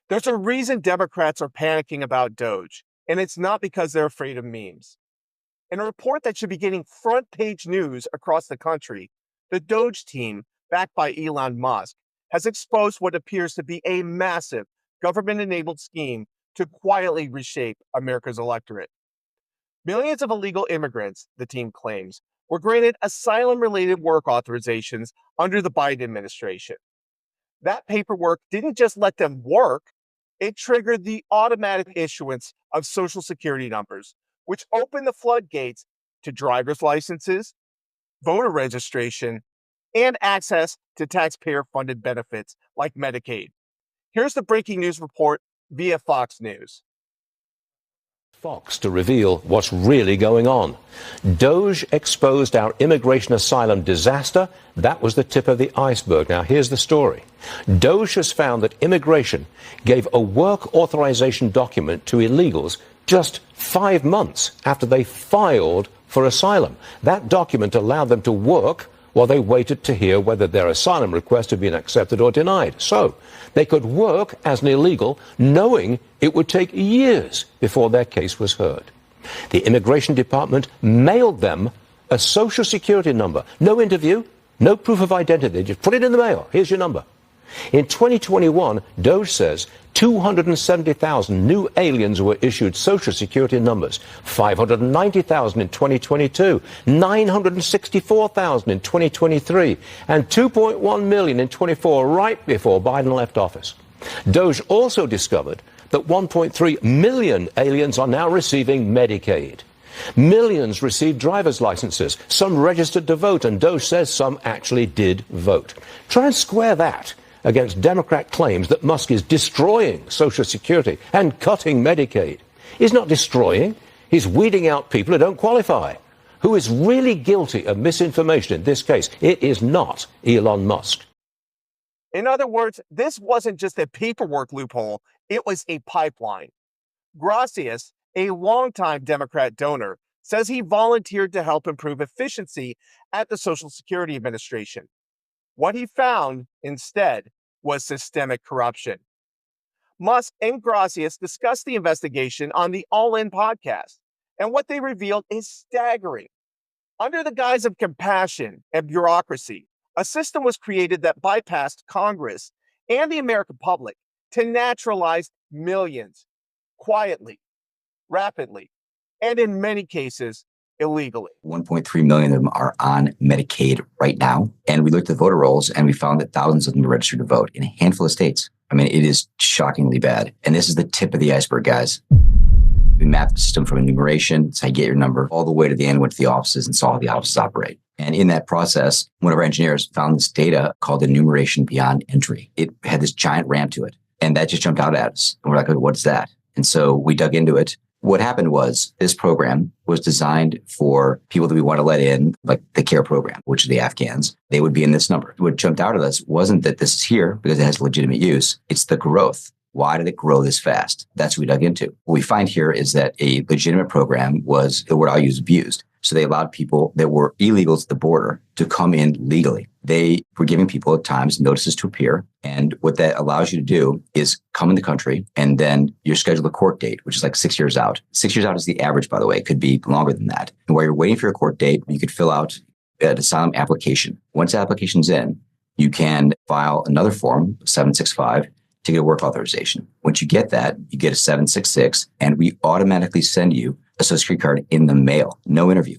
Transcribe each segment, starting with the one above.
There's a reason Democrats are panicking about DOGE, and it's not because they're afraid of memes. In a report that should be getting front page news across the country, the DOGE team, backed by Elon Musk, has exposed what appears to be a massive government enabled scheme to quietly reshape America's electorate. Millions of illegal immigrants, the team claims, were granted asylum related work authorizations under the Biden administration. That paperwork didn't just let them work, it triggered the automatic issuance of Social Security numbers, which opened the floodgates to driver's licenses, voter registration, and access to taxpayer funded benefits like Medicaid. Here's the breaking news report via Fox News. Fox to reveal what's really going on. DOGE exposed our immigration asylum disaster. That was the tip of the iceberg. Now, here's the story. DOGE has found that immigration gave a work authorization document to illegals just 5 months after they filed for asylum. That document allowed them to work while they waited to hear whether their asylum request had been accepted or denied. So they could work as an illegal, knowing it would take years before their case was heard. The Immigration Department mailed them a Social Security number. No interview, no proof of identity. They just put it in the mail. Here's your number. In 2021, DOGE says 270,000 new aliens were issued Social Security numbers, 590,000 in 2022, 964,000 in 2023, and 2.1 million in 24, right before Biden left office. DOGE also discovered that 1.3 million aliens are now receiving Medicaid. Millions received driver's licenses, some registered to vote, and DOGE says some actually did vote. Try and square that against Democrat claims that Musk is destroying Social Security and cutting Medicaid. He's not destroying. He's weeding out people who don't qualify. Who is really guilty of misinformation in this case? It is not Elon Musk. In other words, this wasn't just a paperwork loophole, it was a pipeline. Gracias, a longtime Democrat donor, says he volunteered to help improve efficiency at the Social Security Administration. What he found, instead, was systemic corruption. Musk and Gracias discussed the investigation on the All In podcast, and what they revealed is staggering. Under the guise of compassion and bureaucracy, a system was created that bypassed Congress and the American public to naturalize millions, quietly, rapidly, and in many cases, illegally. 1.3 million of them are on Medicaid right now. And we looked at the voter rolls and we found that thousands of them are registered to vote in a handful of states. I mean, it is shockingly bad. And this is the tip of the iceberg, guys. We mapped the system from enumeration, so I get your number, all the way to the end, went to the offices and saw how the offices operate. And in that process, one of our engineers found this data called enumeration beyond entry. It had this giant ramp to it. And that just jumped out at us. And we're like, what's that? And so we dug into it. What happened was this program was designed for people that we want to let in, like the CARE program, which are the Afghans. They would be in this number. What jumped out at us wasn't that this is here because it has legitimate use. It's the growth. Why did it grow this fast? That's what we dug into. What we find here is that a legitimate program was, the word I'll use, abused. So they allowed people that were illegals at the border to come in legally. They were giving people at times notices to appear. And what that allows you to do is come in the country and then you're scheduled a court date, which is like 6 years out. 6 years out is the average, by the way. It could be longer than that. And while you're waiting for your court date, you could fill out an asylum application. Once the application's in, you can file another form, 765, to get a work authorization. Once you get that, you get a 766, and we automatically send you a Social Security card in the mail. No interview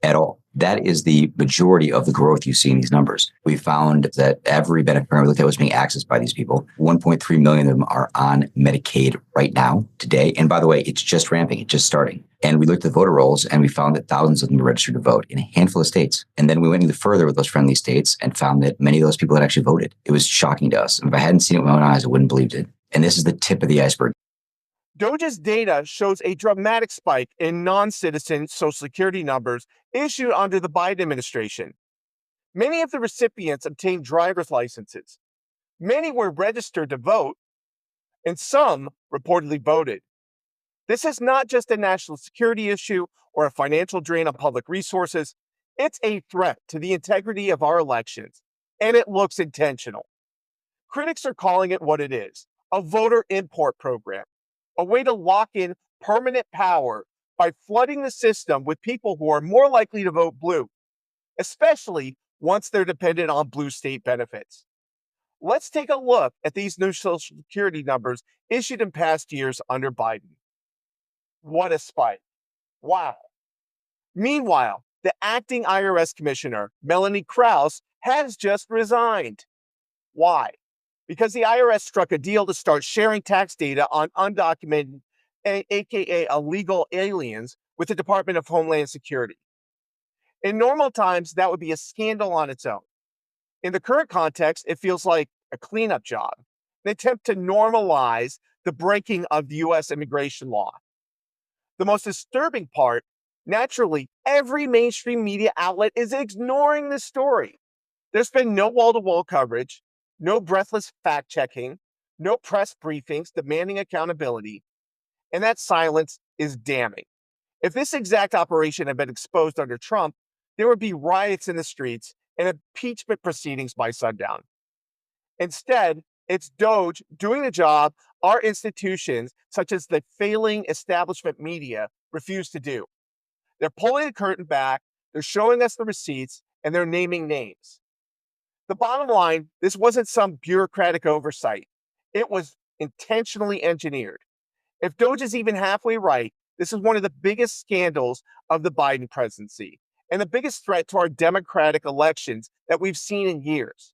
at all. That is the majority of the growth you see in these numbers. We found that every benefit program we looked at was being accessed by these people. 1.3 million of them are on Medicaid right now, today. And by the way, it's just ramping, it's just starting. And we looked at the voter rolls and we found that thousands of them were registered to vote in a handful of states. And then we went even further with those friendly states and found that many of those people had actually voted. It was shocking to us. If I hadn't seen it with my own eyes, I wouldn't have believed it. And this is the tip of the iceberg. DOGE's data shows a dramatic spike in non-citizen Social Security numbers issued under the Biden administration. Many of the recipients obtained driver's licenses. Many were registered to vote, and some reportedly voted. This is not just a national security issue or a financial drain on public resources. It's a threat to the integrity of our elections, and it looks intentional. Critics are calling it what it is: a voter import program, a way to lock in permanent power by flooding the system with people who are more likely to vote blue, especially once they're dependent on blue state benefits. Let's take a look at these new Social Security numbers issued in past years under Biden. What a spike. Wow. Meanwhile, the acting IRS commissioner, Melanie Krause, has just resigned. Why? Because the IRS struck a deal to start sharing tax data on undocumented, aka illegal aliens, with the Department of Homeland Security. In normal times, that would be a scandal on its own. In the current context, it feels like a cleanup job, an attempt to normalize the breaking of the US immigration law. The most disturbing part, naturally, every mainstream media outlet is ignoring this story. There's been no wall-to-wall coverage, no breathless fact-checking, no press briefings demanding accountability, and that silence is damning. If this exact operation had been exposed under Trump, there would be riots in the streets and impeachment proceedings by sundown. Instead, it's DOGE doing the job our institutions, such as the failing establishment media, refuse to do. They're pulling the curtain back, they're showing us the receipts, and they're naming names. The bottom line, this wasn't some bureaucratic oversight. It was intentionally engineered. If DOGE is even halfway right, this is one of the biggest scandals of the Biden presidency and the biggest threat to our democratic elections that we've seen in years.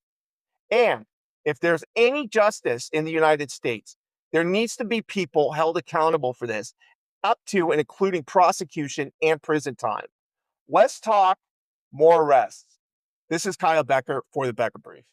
And if there's any justice in the United States, there needs to be people held accountable for this, up to and including prosecution and prison time. Less talk, more arrests. This is Kyle Becker for the Becker Brief.